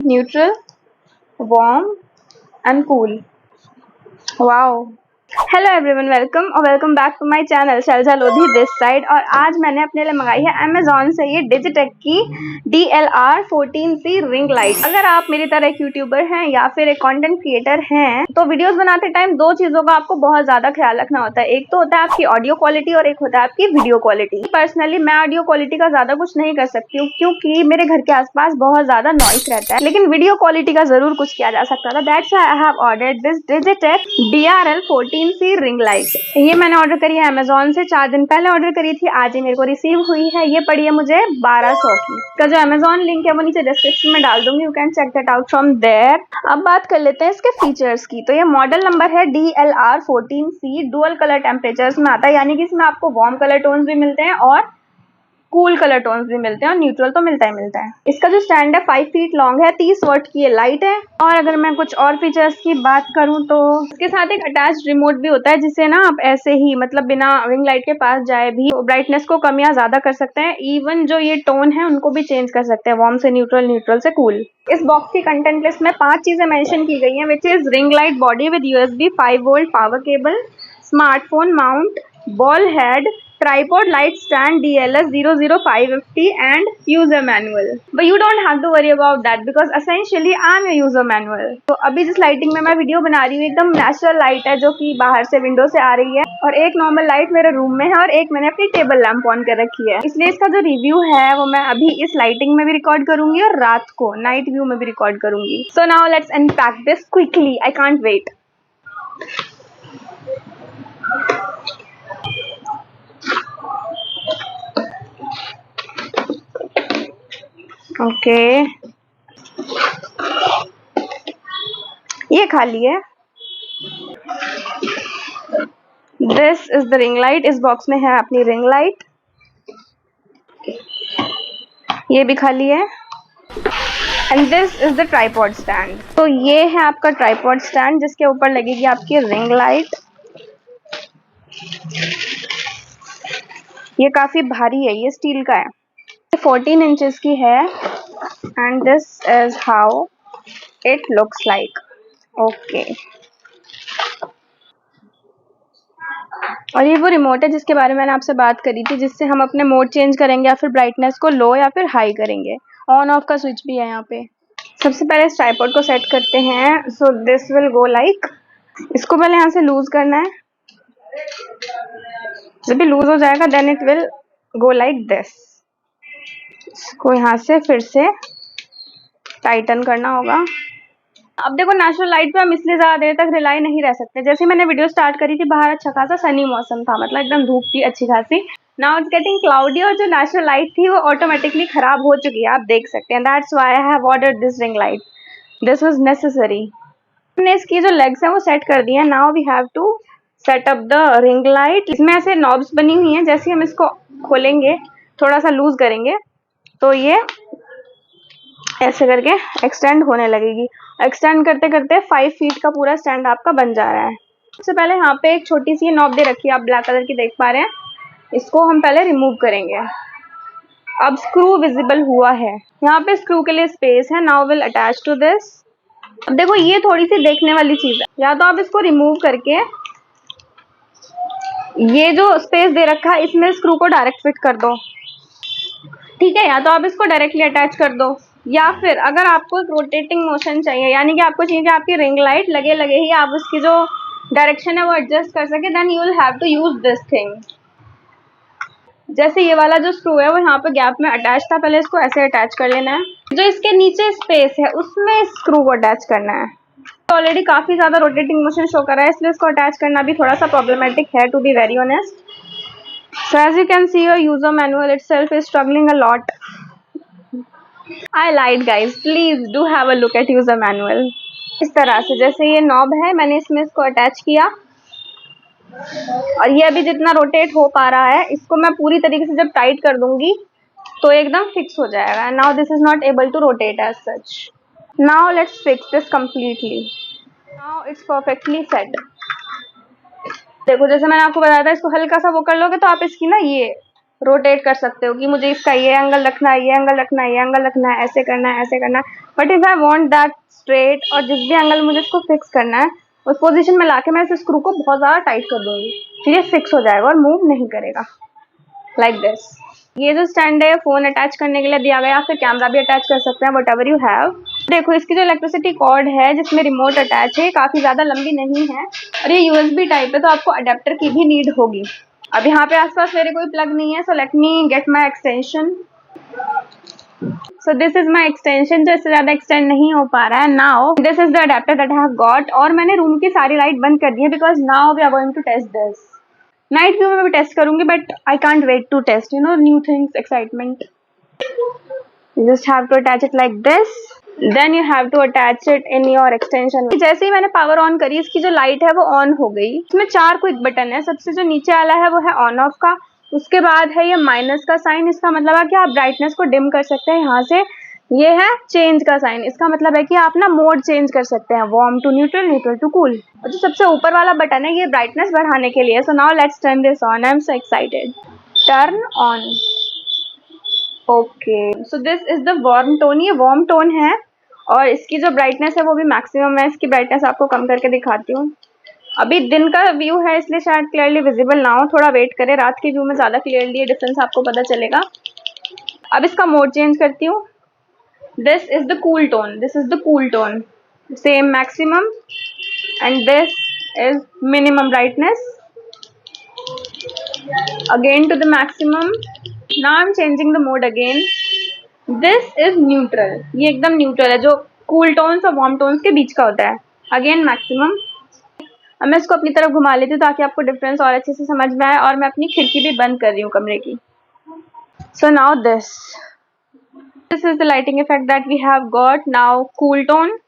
neutral, warm and cool. Wow. Hello everyone, welcome और welcome back to my channel Shailja Lodhi this side. और आज मैंने अपने लिए मंगाई है अमेजोन से ये डिजिटेक की DLR 14C रिंग लाइट। अगर आप मेरी तरह एक यूट्यूबर हैं या फिर एक कंटेंट क्रिएटर हैं तो वीडियोस बनाते टाइम दो चीजों का आपको बहुत ज्यादा ख्याल रखना होता है। एक तो होता है आपकी ऑडियो क्वालिटी और एक होता है आपकी वीडियो क्वालिटी। पर्सनली मैं ऑडियो क्वालिटी का ज्यादा कुछ नहीं कर सकती हूँ क्योंकि मेरे घर के आसपास बहुत ज्यादा नॉइस रहता है, लेकिन वीडियो क्वालिटी का जरूर कुछ किया जा सकता था। That's why I have ordered this Digitek DRL 14C ring light. ये मैंने ऑर्डर करी है अमेजोन से, 4 दिन पहले ऑर्डर करी थी, आज ही मेरे को रिसीव हुई है। ये पड़ी है मुझे 1200 की। इसका जो अमेजोन लिंक है वो नीचे डिस्क्रिप्शन में डाल दूंगी, you can check that out from there. अब बात कर लेते हैं इसके फीचर्स की। तो ये मॉडल नंबर है DLR 14C। Dual colour temperatures में आता है, यानी कि इसमें आपको वार्म कलर टोन्स भी मिलते हैं और कूल कलर टोन्स भी मिलते हैं और न्यूट्रल तो मिलता ही। इसका जो स्टैंड है 5 फीट लॉन्ग है, 30 वाट की ये लाइट है। और अगर मैं कुछ और फीचर्स की बात करूं तो इसके साथ एक अटैच्ड रिमोट भी होता है, जिससे ना आप ऐसे ही मतलब बिना रिंग लाइट के पास जाए भी ब्राइटनेस को कम या ज्यादा कर सकते हैं। इवन जो ये टोन है उनको भी चेंज कर सकते हैं, वार्म से न्यूट्रल, न्यूट्रल से कूल। इस बॉक्स की कंटेंट लिस्ट में 5 चीजें मेंशन की गई हैं, which is ring light body with USB 5 volt power cable, smartphone mount, ball head, tripod light stand DLS 00550 and user manual. But you don't have to worry about that because essentially I'm a user manual. तो अभी जिस lighting में मैं video बना रही हूँ एकदम natural light है जो कि बाहर से विंडो से आ रही है, और एक नॉर्मल लाइट मेरे रूम में है और एक मैंने अपनी टेबल लैंप ऑन कर रखी है। इसलिए इसका जो रिव्यू है वो मैं अभी इस लाइटिंग में भी रिकॉर्ड करूंगी और रात को नाइट व्यू में भी रिकॉर्ड करूंगी। So now let's unpack this quickly, I can't wait. Okay, ये खाली है। This is the ring light. इस बॉक्स में है अपनी रिंग लाइट। ये भी खाली है। And this is the tripod stand. तो ये है आपका ट्राइपॉड स्टैंड जिसके ऊपर लगेगी आपकी रिंग लाइट। ये काफी भारी है, ये स्टील का है, 14 इंचेस की है। And this is how it looks like. Okay, और ये वो रिमोट है जिसके बारे में मैंने आपसे बात करी थी, जिससे हम अपने मोड चेंज करेंगे या फिर ब्राइटनेस को लो या फिर हाई करेंगे। ऑन ऑफ का स्विच भी है यहाँ पे। सबसे पहले इस ट्राइपॉड को सेट करते हैं। So this will go like, इसको पहले यहाँ से लूज करना है। जब भी लूज हो जाएगा then it will go like this. इसको यहाँ से फिर से टाइटन करना होगा। अब देखो, नेचुरल लाइट पे हम इसलिए ज्यादा देर तक रिलाई नहीं रह सकते। जैसे मैंने वीडियो स्टार्ट करी थी, बाहर अच्छा खासा सनी मौसम था, मतलब एकदम धूप थी अच्छी खासी। नाउ इट्स गेटिंग क्लाउडी और जो नेचुरल लाइट थी वो ऑटोमेटिकली खराब हो चुकी है, आप देख सकते हैं। That's why I have ordered this ring light, this was necessary. हमने इसकी जो लेग्स हैं वो सेट कर दी है। Now we have to set up the ring light. इसमें ऐसे नॉब्स बनी हुई हैं, जैसे हम इसको खोलेंगे, थोड़ा सा लूज करेंगे तो ये ऐसे करके एक्सटेंड होने लगेगी। एक्सटेंड करते करते 5 फीट का पूरा स्टैंड आपका बन जा रहा है। सबसे पहले यहाँ पे एक छोटी सी नॉब दे रखी है, आप ब्लैक कलर की देख पा रहे हैं। इसको हम पहले रिमूव करेंगे। अब स्क्रू विजिबल हुआ है, यहाँ पे स्क्रू के लिए स्पेस है। Now will attach to this. अब देखो, ये थोड़ी सी देखने वाली चीज है, या तो आप इसको रिमूव करके ये जो स्पेस दे रखा है इसमें स्क्रू को डायरेक्ट फिट कर दो, ठीक है, या तो आप इसको डायरेक्टली अटैच कर दो, या फिर अगर आपको रोटेटिंग मोशन चाहिए, यानी कि आपको चाहिए कि आपकी रिंग लाइट लगे लगे ही आप उसकी जो डायरेक्शन है वो एडजस्ट कर सके, then you will have to use this thing. जैसे ये वाला जो स्क्रू है वो यहाँ पे गैप में अटैच था, पहले इसको ऐसे अटैच कर लेना है। जो इसके नीचे स्पेस है उसमें स्क्रू को अटैच करना है। ऑलरेडी काफी ज्यादा रोटेटिंग मोशन शो कर रहा है, इसलिए इसको अटैच करना भी थोड़ा सा प्रॉब्लमेटिक है, to be very honest. So as you can see, your user manual itself is struggling a lot. I lied guys, please do have a look at user manual. इस तरह से, जैसे ये नॉब है, मैंने इसमें इसको अटैच किया और ये अभी जितना रोटेट हो पा रहा है, इसको मैं पूरी तरीके से जब टाइट कर दूंगी तो एकदम फिक्स हो जाएगा। Now this is not able to rotate as such. Now let's fix this completely. Now it's perfectly set. देखो, जैसे मैंने आपको बताया था, इसको हल्का सा वो कर लोगे तो आप इसकी ना ये रोटेट कर सकते हो कि मुझे इसका ये एंगल रखना है, ये एंगल रखना है, ये एंगल रखना है, ऐसे करना है, ऐसे करना है। But if I want that straight, और जिस भी एंगल मुझे इसको फिक्स करना है उस पोजीशन में लाके मैं इस स्क्रू को बहुत ज़्यादा टाइट कर दूंगी, फिर ये फिक्स हो जाएगा और मूव नहीं करेगा, लाइक दिस। ये जो स्टैंड है फोन अटैच करने के लिए दिया गया, फिर कैमरा भी अटैच कर सकते हैं, वट एवर यू हैव। देखो इसकी जो इलेक्ट्रिसिटी कॉर्ड है जिसमें रिमोट अटैच है काफ़ी ज़्यादा लंबी नहीं है, और ये यूएसबी टाइप है, तो आपको अडेप्टर की भी नीड होगी। अब यहाँ पे आसपास मेरे कोई प्लग नहीं है, so let me get my extension. So this is my extension, जो इससे ज़्यादा एक्सटेंड नहीं हो पा रहा है। Now this is the adapter that I have got, और मैंने रूम की सारी लाइट बंद कर दी है because now we are going to test this. Night view में भी टेस्ट करूंगी, but I can't wait to test, you know, new things, excitement. You just have to attach it like this, then you have to attach it in your extension। जैसे ही मैंने power on करी, इसकी जो light है वो on हो गई। इसमें 4 क्विक बटन है। सबसे जो नीचे वाला है वो है ऑन ऑफ का, उसके बाद है ये माइनस का साइन, इसका मतलब है कि आप ब्राइटनेस को डिम कर सकते हैं यहाँ से। ये है चेंज का साइन, इसका मतलब है कि आप ना मोड चेंज कर सकते हैं, warm to neutral, neutral to cool. और जो सबसे ऊपर वाला बटन है ये ब्राइटनेस बढ़ाने के लिए। सो now let's turn this on, I am so excited. Turn on. Okay, so this is the warm tone, ये वार्म टोन है, और इसकी जो ब्राइटनेस है वो भी मैक्सिमम है। इसकी ब्राइटनेस आपको कम करके दिखाती हूँ। अभी दिन का व्यू है इसलिए शायद क्लियरली विजिबल ना हो, थोड़ा वेट करें, रात के व्यू में ज़्यादा क्लियरली ये डिफरेंस आपको पता चलेगा। अब इसका मोड चेंज करती हूँ। This is the cool tone, this is the cool tone, same maximum, and this is minimum brightness, again to the maximum. Now I'm changing the mode again. This is neutral, ये एकदम neutral है, जो cool tones और warm tones के बीच का होता है। Again maximum. अब मैं इसको अपनी तरफ घुमा लेती हूँ ताकि आपको डिफरेंस और अच्छे से समझ में आए, और मैं अपनी खिड़की भी बंद कर रही हूँ कमरे की। So now this is the lighting effect that we have got. Now cool tone,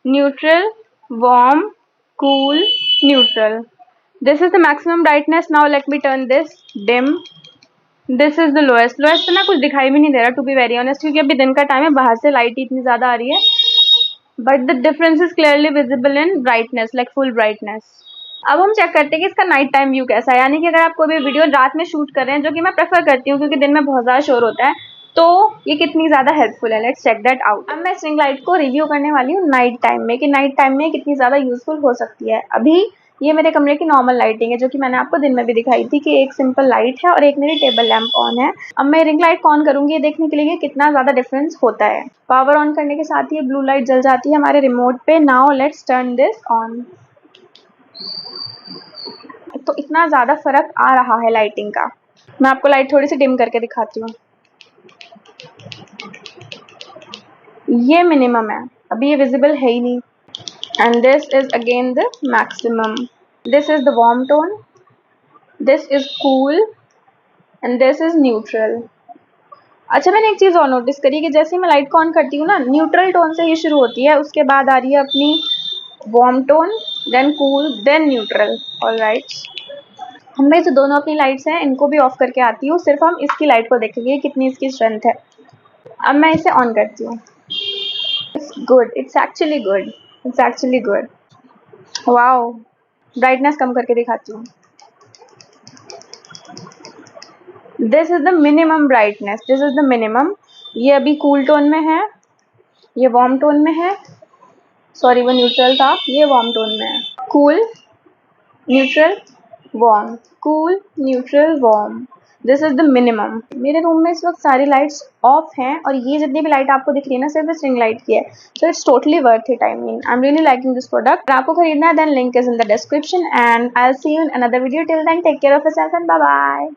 neutral, warm, cool, neutral. This is the maximum brightness. Now let me turn this dim. This is the lowest. Lowest तो ना कुछ दिखाई भी नहीं दे रहा, to be very honest, क्योंकि अभी दिन का टाइम है, बाहर से लाइट इतनी ज़्यादा आ रही है, but the difference is clearly visible in brightness, like full brightness. अब हम चेक करते हैं कि इसका नाइट टाइम व्यू कैसा है, यानी कि अगर आप कोई भी वीडियो रात में शूट कर रहे हैं, जो कि मैं प्रेफर करती हूँ क्योंकि दिन में बहुत ज़्यादा शोर होता है, तो ये कितनी ज़्यादा हेल्पफुल है। Let's check that out. अब मैं स्ट्रिंग लाइट को रिव्यू करने वाली हूँ नाइट टाइम में, कि नाइट टाइम में कितनी ज़्यादा यूजफुल हो सकती है। अभी ये मेरे कमरे की नॉर्मल लाइटिंग है, जो कि मैंने आपको दिन में भी दिखाई थी कि एक सिंपल लाइट है और एक मेरी टेबल लैंप ऑन है। अब मैं रिंग लाइट ऑन करूंगी ये देखने के लिए कितना ज़्यादा डिफरेंस होता है। पावर ऑन करने के साथ ही ब्लू लाइट जल जाती है हमारे रिमोट पे। Now let's turn this on. तो इतना ज़्यादा फर्क आ रहा है लाइटिंग का। मैं आपको लाइट थोड़ी सी डिम करके दिखाती हूँ। ये मिनिमम है, अभी ये विजिबल है ही नहीं। And this is again the maximum. This is the warm tone, this is cool, and this is neutral. अच्छा, मैंने एक चीज़ और नोटिस करी कि जैसे मैं लाइट को ऑन करती हूँ ना, न्यूट्रल टोन से ये शुरू होती है, उसके बाद आ रही है अपनी warm tone, then cool, then neutral. Alright, हम जो दोनों अपनी लाइट्स हैं इनको भी ऑफ करके आती हूँ, सिर्फ हम इसकी लाइट को देखेंगे कितनी इसकी स्ट्रेंथ है। अब मैं इसे ऑन करती हूँ। Good, it's actually good, it's actually good. Wow, brightness कम करके दिखाती हूँ। This is the minimum brightness, this is the minimum. ये अभी कूल टोन में है, ये वार्म टोन में है, सॉरी वो न्यूट्रल था, ये वार्म टोन में है। Cool, neutral, warm, cool, neutral, warm, this is the minimum. मेरे रूम में इस वक्त सारी लाइट्स ऑफ हैं, और ये जितनी भी लाइट आपको दिख रही है ना, सिर्फ स्ट्रिंग लाइट की है। So it's totally worth it. I mean I am really liking this product. आपको खरीदना है then link is in the description, and I will see you in another video. Till then take care of yourself and bye bye.